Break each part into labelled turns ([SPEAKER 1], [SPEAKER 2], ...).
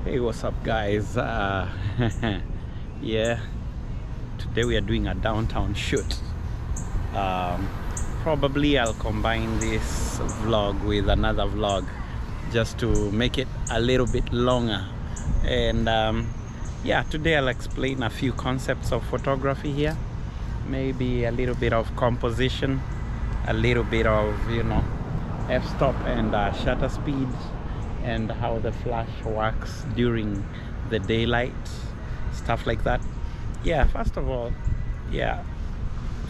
[SPEAKER 1] Hey, what's up guys? Yeah, today we are doing a downtown shoot. Probably I'll combine this vlog with another vlog just to make it a little bit longer. And yeah, today I'll explain a few concepts of photography here, maybe a little bit of composition, a little bit of, f-stop and shutter speed, and how the flash works during the daylight, stuff like that. Yeah, first of all, yeah,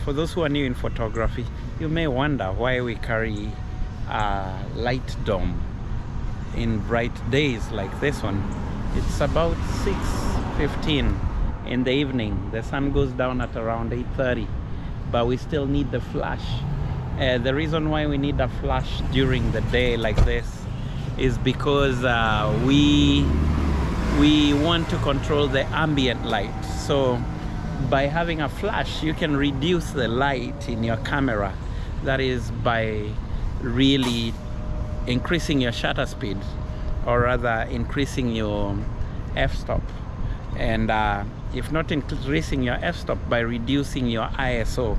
[SPEAKER 1] for those who are new in photography, you may wonder why we carry a light dome in bright days like this one. It's about 6:15 in the evening. The sun goes down at around 8:30, but we still need the flash. The reason why we need a flash during the day like this is because we want to control the ambient light. So by having a flash, you can reduce the light in your camera. That is by really increasing your shutter speed, or rather increasing your f-stop, and if not increasing your f-stop, by reducing your ISO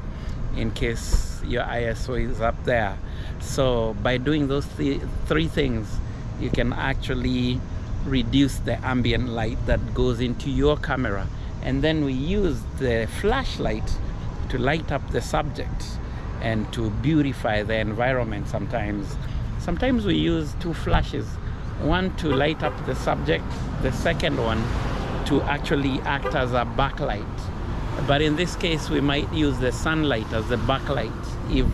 [SPEAKER 1] in case your ISO is up there. So by doing those three things, you can actually reduce the ambient light that goes into your camera. And then we use the flashlight to light up the subject and to beautify the environment. Sometimes we use two flashes, one to light up the subject, the second one to actually act as a backlight. But in this case, we might use the sunlight as the backlight if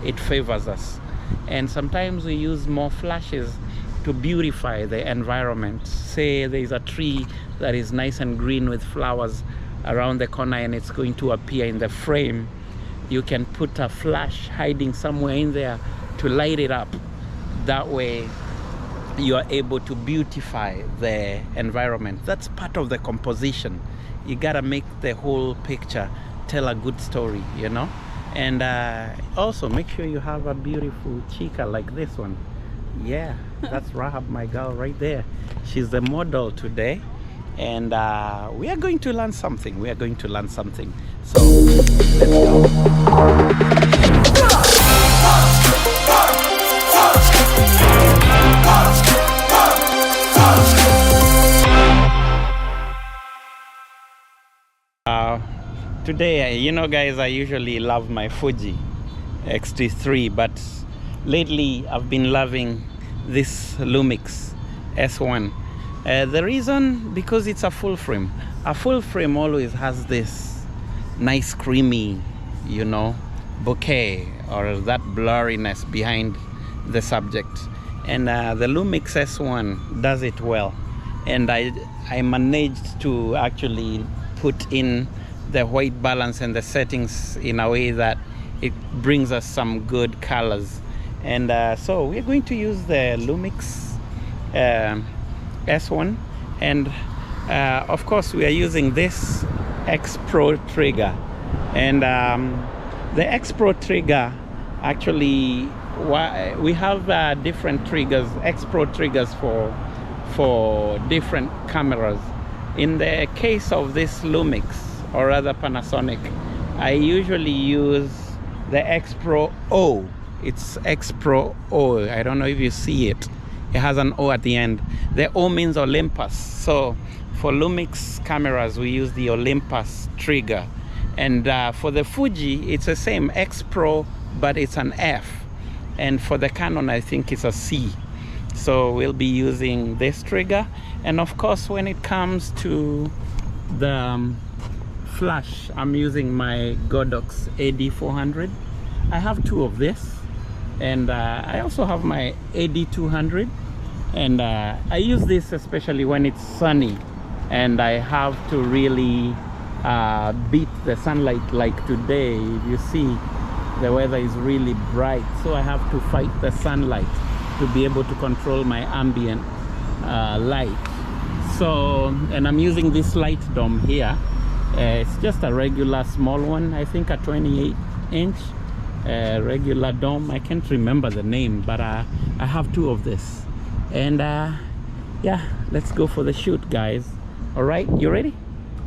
[SPEAKER 1] it favors us. And sometimes we use more flashes to beautify the environment. Say there's a tree that is nice and green with flowers around the corner and it's going to appear in the frame. You can put a flash hiding somewhere in there to light it up. That way you are able to beautify the environment. That's part of the composition. You gotta make the whole picture tell a good story, and also make sure you have a beautiful chica like this one. Yeah, that's Rahab, my girl, right there. She's the model today, and we are going to learn something. So let's go. Today, guys, I usually love my Fuji X-T3, but lately I've been loving this Lumix S1. The reason, because it's a full frame. A full frame always has this nice creamy, bokeh, or that blurriness behind the subject. And the Lumix S1 does it well. And I managed to actually put in the white balance and the settings in a way that it brings us some good colors. And so we're going to use the Lumix S1, and of course we are using this X Pro trigger. And the X Pro trigger, actually, we have different triggers, X Pro triggers for different cameras. In the case of this Lumix, or rather Panasonic, I usually use the X Pro O. It's X Pro O. I don't know if you see it. It has an O at the end. The O means Olympus. So for Lumix cameras, we use the Olympus trigger. And for the Fuji, it's the same, X Pro, but it's an F. And for the Canon, I think it's a C. So we'll be using this trigger. And of course, when it comes to the flash, I'm using my Godox AD400. I have two of this, and I also have my AD200, and I use this especially when it's sunny and I have to really beat the sunlight. Like today, you see the weather is really bright, so I have to fight the sunlight to be able to control my ambient light. So, and I'm using this light dome here. It's just a regular small one, I think a 28-inch regular dome. I can't remember the name, but I have two of this. And yeah, let's go for the shoot, guys. All right, you ready?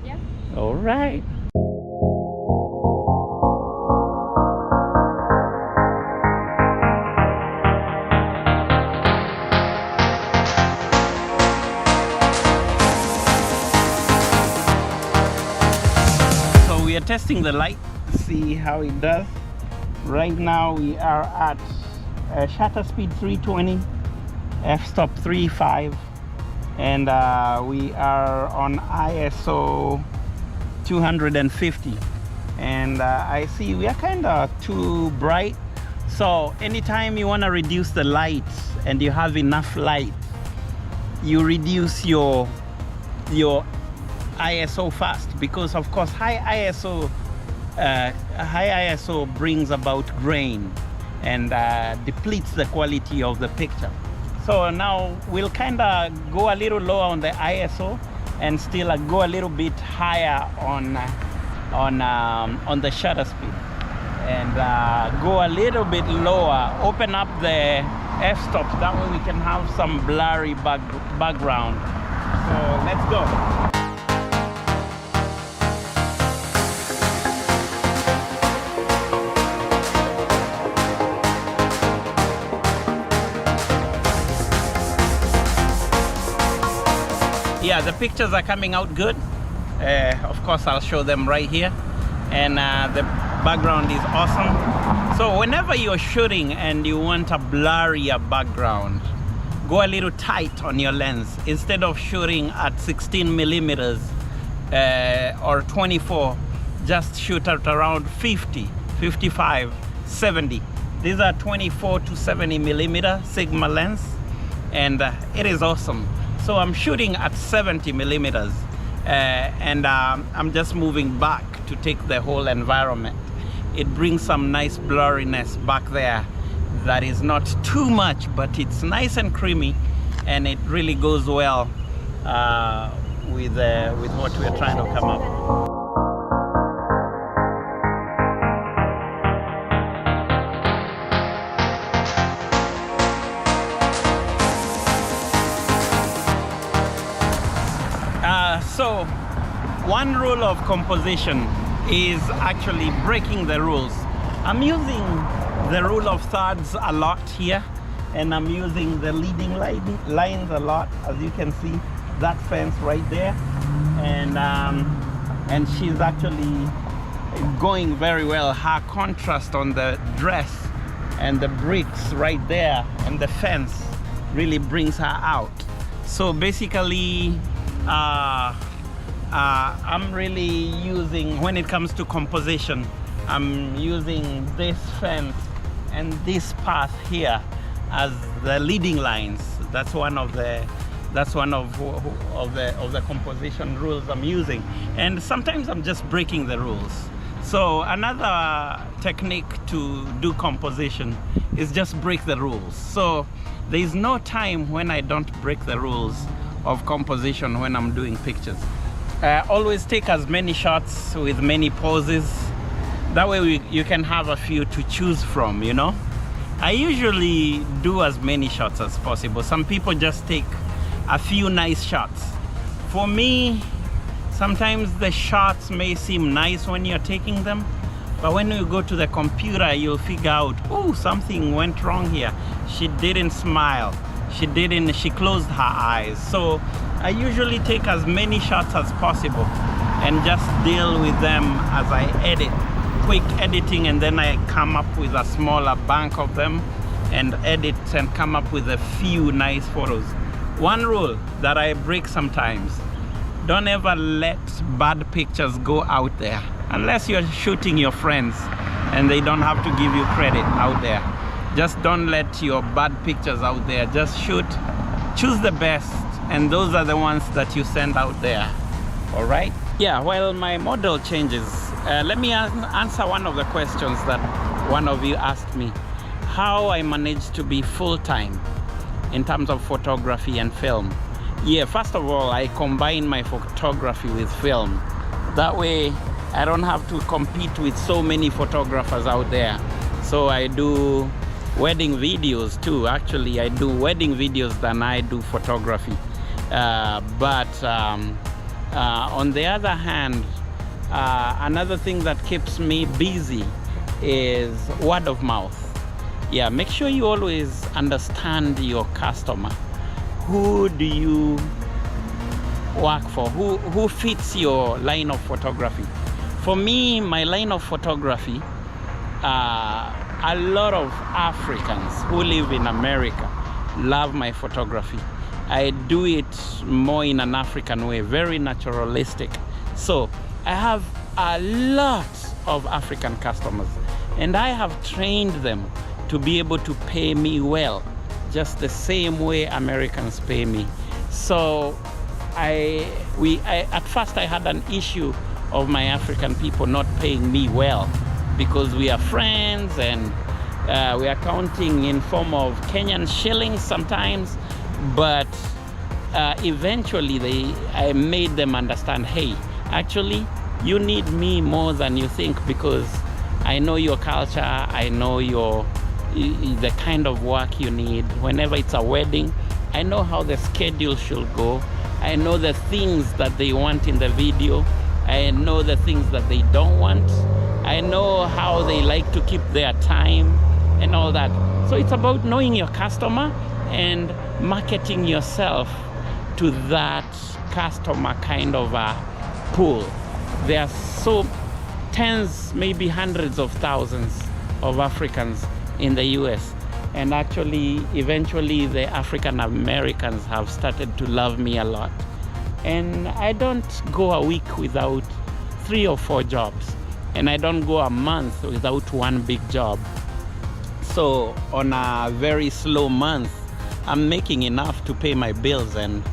[SPEAKER 2] Yeah.
[SPEAKER 1] All right. So we are testing the light, see how it does. Right now we are at shutter speed 320, f-stop 3.5, and we are on ISO 250, and I see we are kind of too bright. So anytime you want to reduce the light and you have enough light, you reduce your ISO fast, because of course high ISO brings about grain and depletes the quality of the picture. So now we'll kind of go a little lower on the ISO and still go a little bit higher on the shutter speed, and go a little bit lower, open up the f-stops, that way we can have some blurry background. So let's go. Yeah, the pictures are coming out good. Of course, I'll show them right here, and the background is awesome. So whenever you're shooting and you want a blurrier background, go a little tight on your lens. Instead of shooting at 16 millimeters or 24, just shoot at around 50, 55, 70. These are 24 to 70 millimeter Sigma lens, and it is awesome. So I'm shooting at 70 millimeters, and I'm just moving back to take the whole environment. It brings some nice blurriness back there that is not too much, but it's nice and creamy, and it really goes well with what we're trying to come up with. So one rule of composition is actually breaking the rules. I'm using the rule of thirds a lot here, and I'm using the leading lines a lot, as you can see that fence right there, and she's actually going very well. Her contrast on the dress and the bricks right there and the fence really brings her out. So basically I'm really using, when it comes to composition, I'm using this fence and this path here as the leading lines. That's one of the composition rules I'm using, and sometimes I'm just breaking the rules. So another technique to do composition is just break the rules. So there is no time when I don't break the rules of composition when I'm doing pictures. Always take as many shots with many poses. That way you can have a few to choose from, you know. I usually do as many shots as possible. Some people just take a few nice shots. For me, sometimes the shots may seem nice when you're taking them, but when you go to the computer, you'll figure out, oh, something went wrong here. She didn't smile. She closed her eyes. So I usually take as many shots as possible and just deal with them as I edit. Quick editing, and then I come up with a smaller bank of them and edit and come up with a few nice photos. One rule that I break sometimes: don't ever let bad pictures go out there unless you're shooting your friends and they don't have to give you credit out there. Just don't let your bad pictures out there. Just shoot, choose the best, and those are the ones that you send out there. All right? Yeah, while my model changes, let me answer one of the questions that one of you asked me: how I managed to be full-time in terms of photography and film. Yeah, first of all, I combine my photography with film. That way I don't have to compete with so many photographers out there. So I do wedding videos too. Actually, I do wedding videos than I do photography. But on the other hand, another thing that keeps me busy is word of mouth. Yeah, make sure you always understand your customer. Who do you work for? Who fits your line of photography? For me, my line of photography, a lot of Africans who live in America love my photography. I do it more in an African way, very naturalistic. So I have a lot of African customers, and I have trained them to be able to pay me well, just the same way Americans pay me. So at first I had an issue of my African people not paying me well, because we are friends and we are counting in form of Kenyan shillings sometimes. But eventually I made them understand, hey, actually you need me more than you think, because I know your culture, I know the kind of work you need. Whenever it's a wedding, I know how the schedule should go. I know the things that they want in the video. I know the things that they don't want. I know how they like to keep their time and all that. So it's about knowing your customer and marketing yourself to that customer kind of a pool. There are so tens, maybe hundreds of thousands of Africans in the US, and actually eventually the African Americans have started to love me a lot, and I don't go a week without 3 or 4 jobs, and I don't go a month without one big job. So on a very slow month, I'm making enough to pay my bills and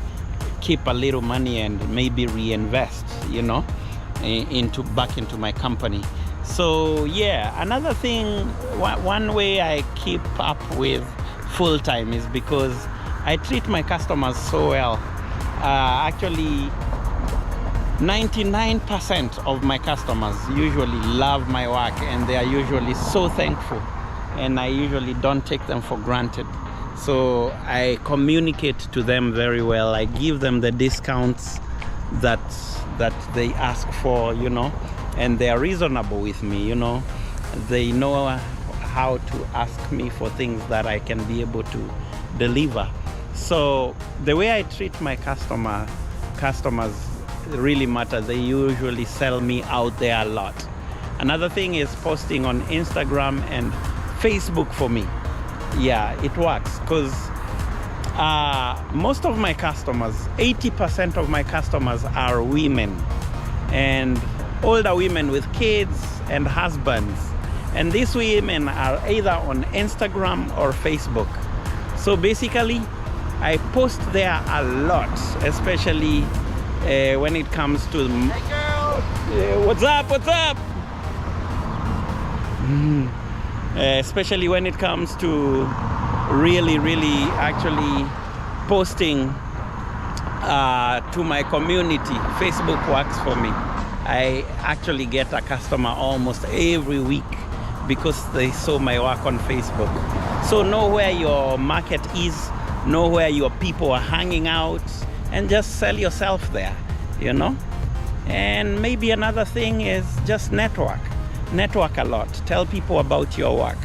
[SPEAKER 1] keep a little money and maybe reinvest, you know, back into my company. So yeah, another thing, one way I keep up with full-time is because I treat my customers so well. Actually 99% of my customers usually love my work, and they are usually so thankful, and I usually don't take them for granted. So I communicate to them very well. I give them the discounts that they ask for, you know, and they are reasonable with me, you know. They know how to ask me for things that I can be able to deliver. So the way I treat my customers really matter. They usually sell me out there a lot. Another thing is posting on Instagram and Facebook for me. Yeah, it works, because most of my customers, 80% of my customers are women, and older women with kids and husbands. And these women are either on Instagram or Facebook. So basically, I post there a lot, especially when it comes to... Hey girl! What's up? What's up? Especially when it comes to really actually posting to my community. Facebook works for me. I actually get a customer almost every week because they saw my work on Facebook. So know where your market is, know where your people are hanging out, and just sell yourself there, you know. And maybe another thing is just network a lot. Tell people about your work,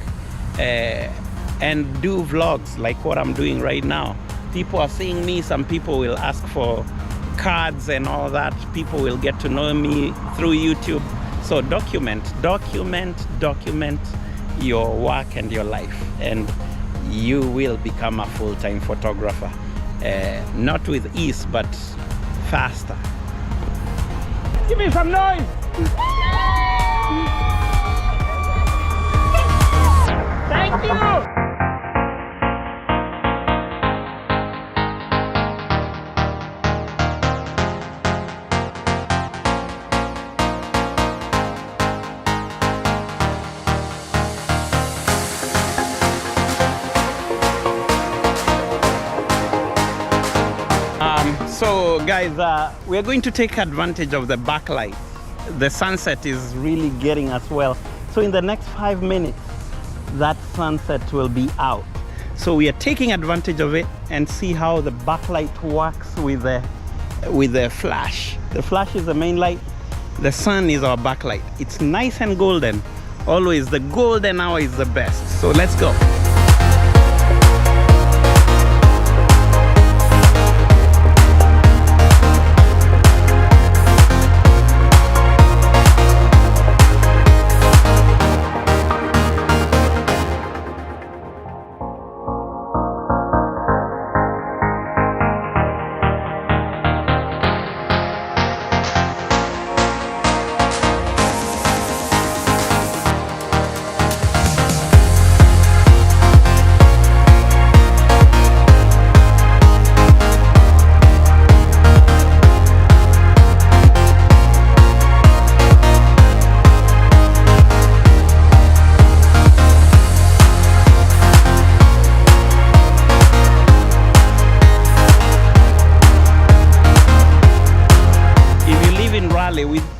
[SPEAKER 1] and do vlogs like what I'm doing right now. People are seeing me. Some people will ask for cards and all that. People will get to know me through YouTube. So document your work and your life, and you will become a full-time photographer. Not with ease, but faster. Give me some noise! Thank you! So guys, we are going to take advantage of the backlight. The sunset is really getting us well. So in the next 5 minutes, that sunset will be out. So we are taking advantage of it, and see how the backlight works with the flash. The flash is the main light, the sun is our backlight. It's nice and golden. Always the golden hour is the best. So let's go.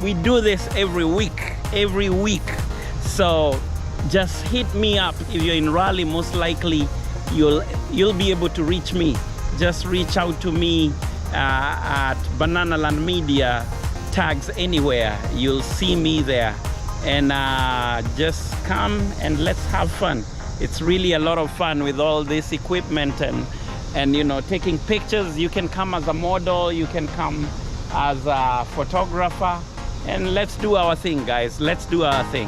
[SPEAKER 1] We do this every week, so just hit me up. If you're in Raleigh, most likely you'll be able to reach me. Just reach out to me at Banana Land Media, tags anywhere, you'll see me there. And just come and let's have fun. It's really a lot of fun with all this equipment and you know, taking pictures. You can come as a model, you can come as a photographer, and let's do our thing, guys. Let's do our thing.